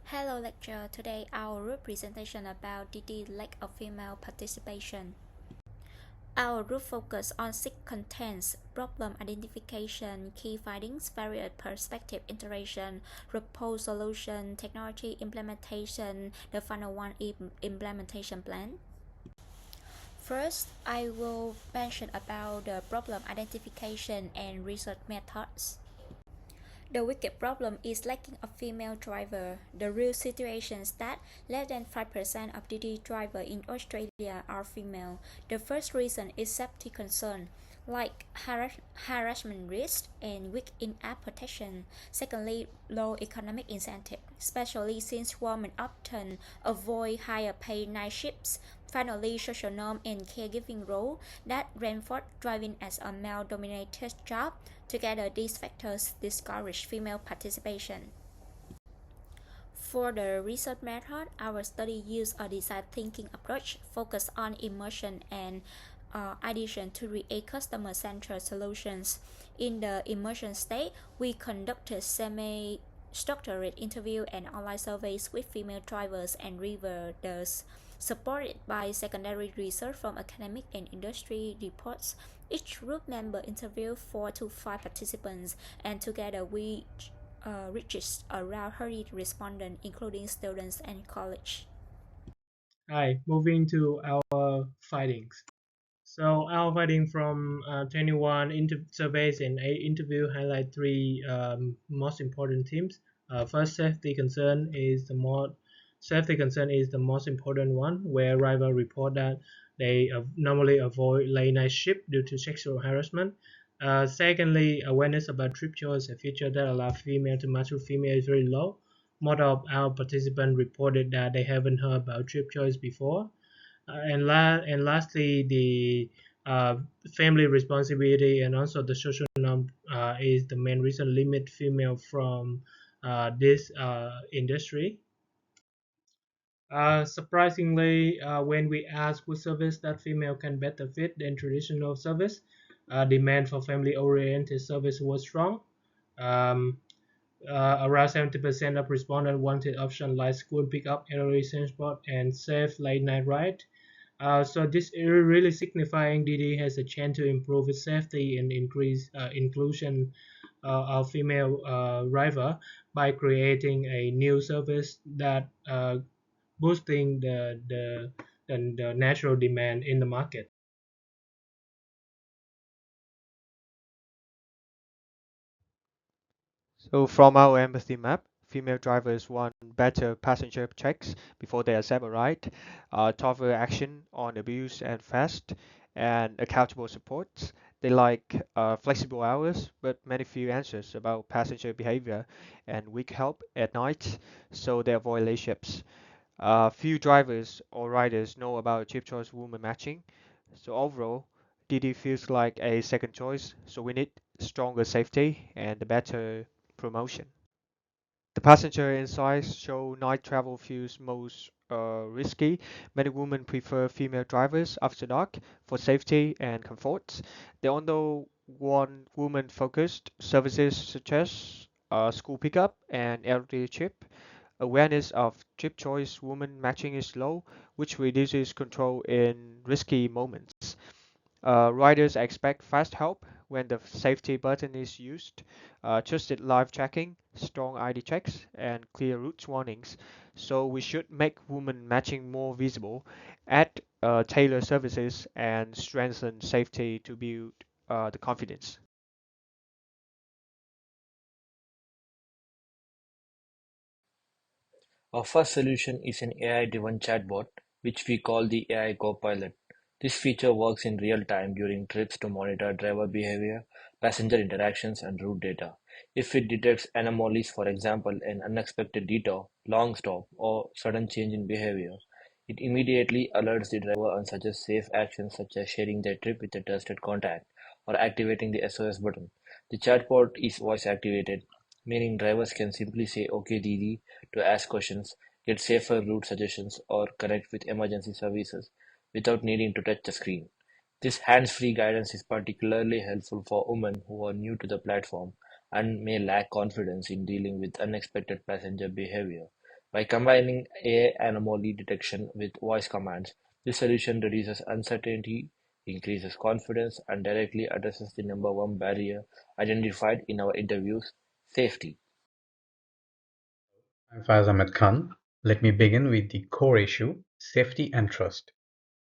Hello lecture. Today our presentation about DiDi lack of female participation. Our group focus on six contents: problem identification, key findings, various perspective iteration, proposed solution, technology implementation, the final one implementation plan. First, I will mention about the problem identification and research methods. The wicked problem is lacking a female driver. The real situation is that less than 5% of DiDi drivers in Australia are female. The first reason is safety concern, like harassment risk and weak in-app protection. Secondly, low economic incentive, especially since women often avoid higher paid night shifts. Finally, social norm and caregiving role that reinforce driving as a male-dominated job. Together, these factors discourage female participation. For the research method, our study used a design thinking approach focused on immersion and addition to create customer-centered solutions. In the immersion state, we conducted semi-structured interview and online surveys with female drivers and reviewers, supported by secondary research from academic and industry reports. Each group member interviewed 4 to 5 participants, and together we reached around 30 respondents, including students and college. Hi, moving to our findings. So our finding from 21 surveys and 8 interview highlight three most important themes. First, safety concern is the most important one, where rivals report that they normally avoid late night shift due to sexual harassment. Secondly, awareness about trip choice, a feature that allows female to match with female, is very low. Most of our participants reported that they haven't heard about trip choice before. And lastly, the uh, family responsibility and also the social norm is the main reason limit female from this industry. Surprisingly, when we ask what service that female can better fit than traditional service, demand for family-oriented service was strong. Um, Around 70% of respondents wanted options like school pickup, elderly transport, and safe late-night ride. So this is really signifying DiDi has a chance to improve its safety and increase inclusion of female driver by creating a new service that boosting the natural demand in the market. So from our empathy map, female drivers want better passenger checks before they accept a ride, tougher action on abuse and fast, and accountable supports. They like flexible hours, but many few answers about passenger behavior and weak help at night, so they avoid late ships. Few drivers or riders know about chip choice woman matching, so overall, DD feels like a second choice, so we need stronger safety and a better promotion. The passenger insights show night travel feels most risky. Many women prefer female drivers after dark for safety and comfort. They also want women-focused services such as school pickup and elderly trip. Awareness of trip choice woman matching is low, which reduces control in risky moments. Riders expect fast help when the safety button is used, trusted live tracking, strong ID checks, and clear route warnings. So we should make women matching more visible, add tailor services, and strengthen safety to build the confidence. Our first solution is an AI-driven chatbot, which we call the AI Copilot. This feature works in real time during trips to monitor driver behavior, passenger interactions, and route data. If it detects anomalies, for example, an unexpected detour, long stop, or sudden change in behavior, it immediately alerts the driver and suggests safe actions such as sharing their trip with a trusted contact or activating the SOS button. The chatbot is voice activated, meaning drivers can simply say OK DD to ask questions, get safer route suggestions, or connect with emergency services without needing to touch the screen. This hands-free guidance is particularly helpful for women who are new to the platform and may lack confidence in dealing with unexpected passenger behavior. By combining AI anomaly detection with voice commands, this solution reduces uncertainty, increases confidence, and directly addresses the number one barrier identified in our interviews: safety. I'm Faiz Ahmed Khan. Let me begin with the core issue, safety and trust.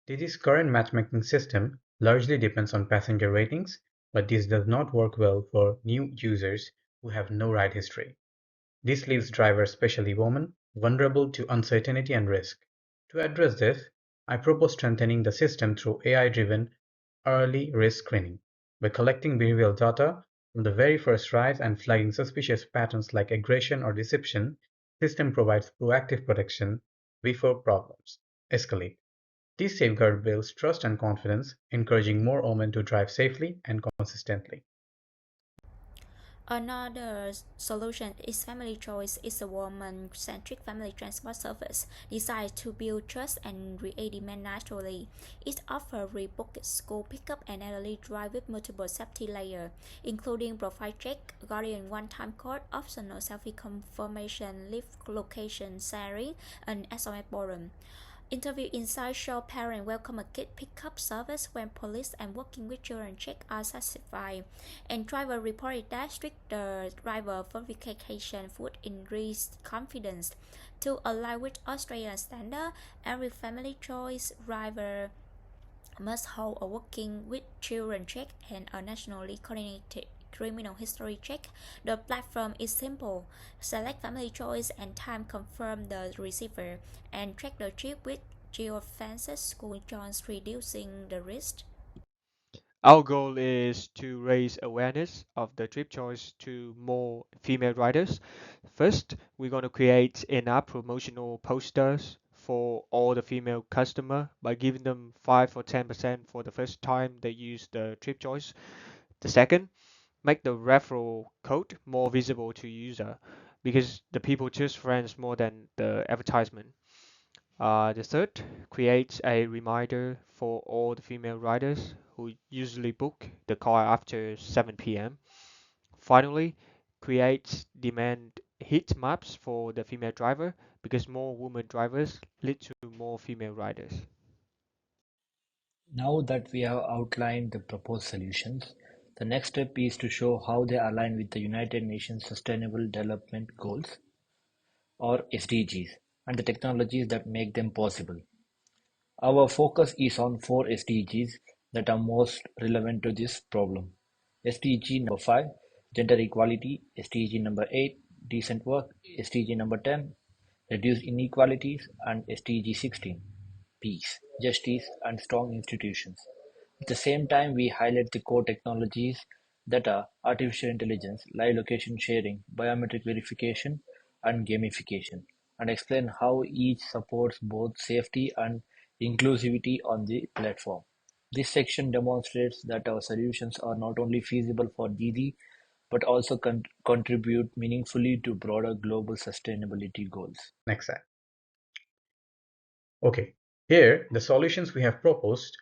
DiDi's current matchmaking system largely depends on passenger ratings, but this does not work well for new users who have no ride history. This leaves drivers, especially women, vulnerable to uncertainty and risk. To address this, I propose strengthening the system through AI-driven early risk screening. By collecting behavioral data from the very first ride and flagging suspicious patterns like aggression or deception, the system provides proactive protection before problems escalate. This safeguard builds trust and confidence, encouraging more women to drive safely and consistently. Another solution is family choice is a woman-centric family transport service designed to build trust and create demand naturally. It offers rebooked school pickup and elderly drive with multiple safety layers, including profile check, guardian one-time code, optional selfie confirmation, lift location sharing, and SMS forum. Interview inside show parents welcome a kid pickup service when police and working with children check are satisfied, and driver reported that stricter driver verification would increase confidence. To align with Australian standard, every family choice driver must hold a working with children check and a nationally coordinated criminal history check. The platform is simple. Select family choice and time confirm the receiver and track the trip with geofences school zones reducing the risk. Our goal is to raise awareness of the trip choice to more female riders. First, we're going to create in-app promotional posters for all the female customer by giving them 5 or 10% for the first time they use the trip choice. The second, make the referral code more visible to user because the people choose friends more than the advertisement. The third creates a reminder for all the female riders who usually book the car after 7 p.m. Finally, creates demand heat maps for the female driver because more women drivers lead to more female riders. Now that we have outlined the proposed solutions, the next step is to show how they align with the United Nations Sustainable Development Goals, or SDGs, and the technologies that make them possible. Our focus is on four SDGs that are most relevant to this problem: SDG number 5, gender equality; SDG number 8, decent work; SDG number 10, reduce inequalities; and SDG 16, peace, justice, and strong institutions. At the same time, we highlight the core technologies that are artificial intelligence, live location sharing, biometric verification, and gamification, and explain how each supports both safety and inclusivity on the platform. This section demonstrates that our solutions are not only feasible for DiDi but also contribute meaningfully to broader global sustainability goals. Next slide. Okay, here the solutions we have proposed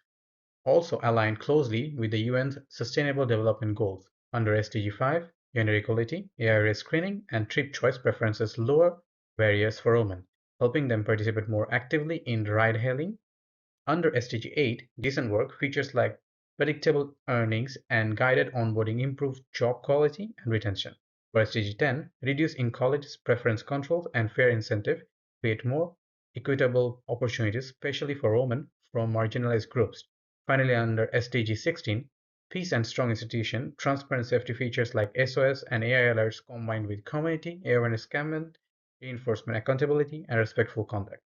also align closely with the UN's Sustainable Development Goals. Under SDG 5, gender equality, AI risk screening, and trip choice preferences lower barriers for women, helping them participate more actively in ride hailing. Under SDG 8, decent work, features like predictable earnings and guided onboarding improve job quality and retention. For SDG 10, reduce inequalities, preference controls, and fair incentive create more equitable opportunities, especially for women from marginalized groups. Finally, under SDG 16, peace and strong institution, transparent safety features like SOS and AI alerts combined with community awareness campaign, reinforcement accountability, and respectful conduct.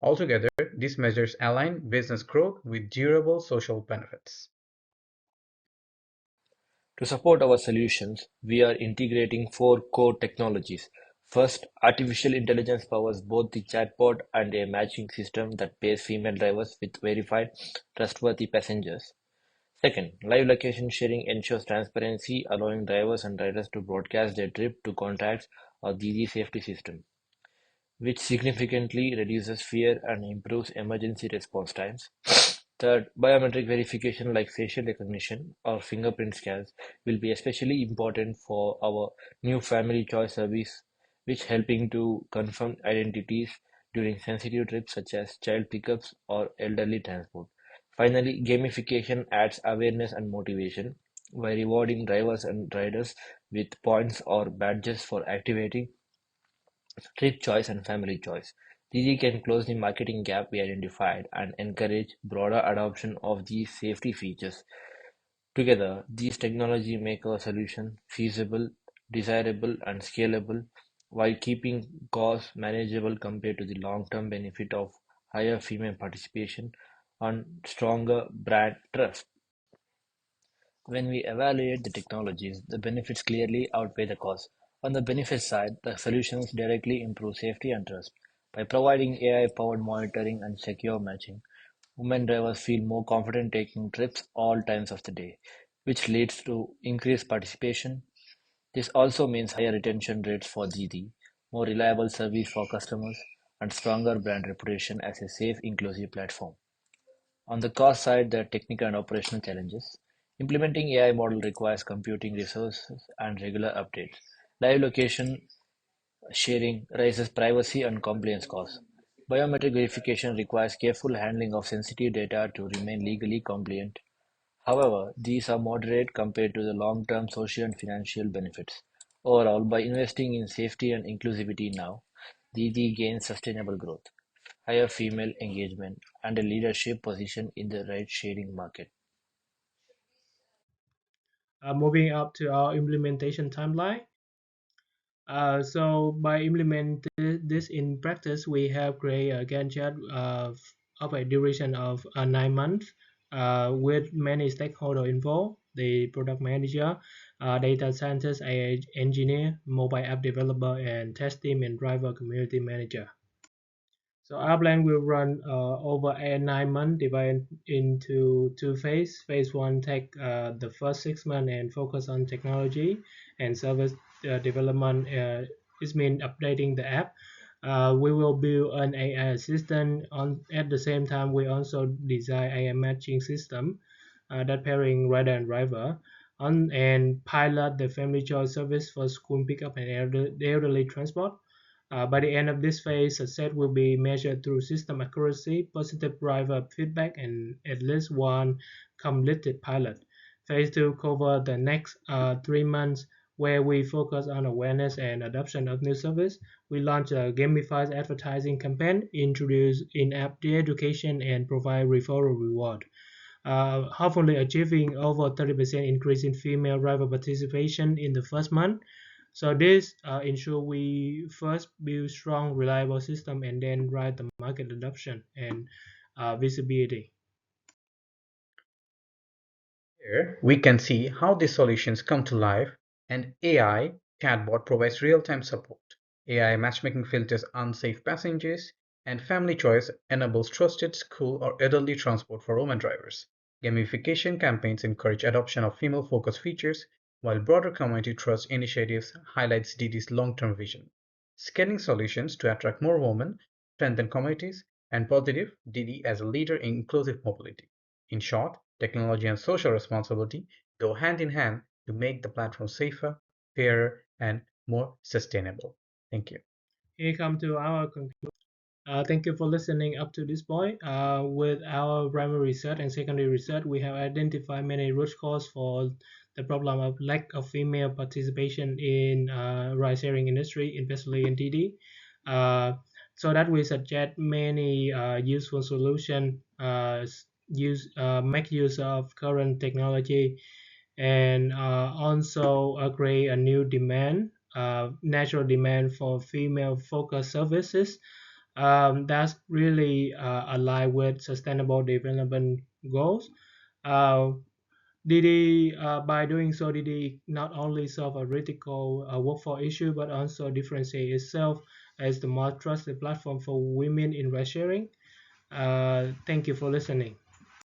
Altogether, these measures align business growth with durable social benefits. To support our solutions, we are integrating four core technologies. First, artificial intelligence powers both the chatbot and a matching system that pairs female drivers with verified, trustworthy passengers. Second, live location sharing ensures transparency, allowing drivers and riders to broadcast their trip to contacts or the safety system, which significantly reduces fear and improves emergency response times. Third, biometric verification like facial recognition or fingerprint scans will be especially important for our new family choice service which helping to confirm identities during sensitive trips such as child pickups or elderly transport. Finally, gamification adds awareness and motivation by rewarding drivers and riders with points or badges for activating trip choice and family choice. DiDi can close the marketing gap we identified and encourage broader adoption of these safety features. Together, these technology make our solution feasible, desirable, and scalable while keeping costs manageable compared to the long-term benefit of higher female participation and stronger brand trust. When we evaluate the technologies, the benefits clearly outweigh the costs. On the benefits side, the solutions directly improve safety and trust. By providing AI-powered monitoring and secure matching, women drivers feel more confident taking trips all times of the day, which leads to increased participation. This also means higher retention rates for DiDi, more reliable service for customers, and stronger brand reputation as a safe, inclusive platform. On the cost side, there are technical and operational challenges. Implementing AI model requires computing resources and regular updates. Live location sharing raises privacy and compliance costs. Biometric verification requires careful handling of sensitive data to remain legally compliant. However, these are moderate compared to the long-term social and financial benefits. Overall, by investing in safety and inclusivity now, DD gains sustainable growth, higher female engagement, and a leadership position in the ride-sharing market. Moving up to our implementation timeline. So by implementing this in practice, we have created a Gantt chart of a duration of 9 months with many stakeholders involved: the product manager, data scientist, AI engineer, mobile app developer, and test team and driver community manager. So our plan will run over 9 months, divided into two phases. Phase one take the first 6 months and focus on technology and service development. It means updating the app. We will build an AI assistant. At the same time, we also design AI matching system that pairing rider and driver and pilot the family choice service for school pickup and elderly transport. By the end of this phase, success will be measured through system accuracy, positive driver feedback, and at least one completed pilot. Phase 2 covers the next 3 months, where we focus on awareness and adoption of new service. We launch a gamified advertising campaign, introduce in-app education, and provide referral reward. Hopefully achieving over 30% increase in female driver participation in the first month. So this ensure we first build strong, reliable system and then drive the market adoption and visibility. Here, we can see how these solutions come to life. An AI chatbot provides real-time support. AI matchmaking filters unsafe passengers, and family choice enables trusted school or elderly transport for women drivers. Gamification campaigns encourage adoption of female-focused features, while broader community trust initiatives highlights DiDi's long-term vision. Scaling solutions to attract more women, strengthen communities, and positive DiDi as a leader in inclusive mobility. In short, technology and social responsibility go hand in hand to make the platform safer, fairer, and more sustainable. Thank you. Here come to our conclusion. Thank you for listening up to this point. With our primary research and secondary research, we have identified many root causes for the problem of lack of female participation in ride-sharing industry, especially in DD. So that we suggest many useful solution make use of current technology and also create a new demand, natural demand for female focused services that's really aligned with sustainable development goals. Uh, Didi, by doing so, Didi not only solve a critical workforce issue, but also differentiate itself as the most trusted platform for women in ride sharing. Thank you for listening.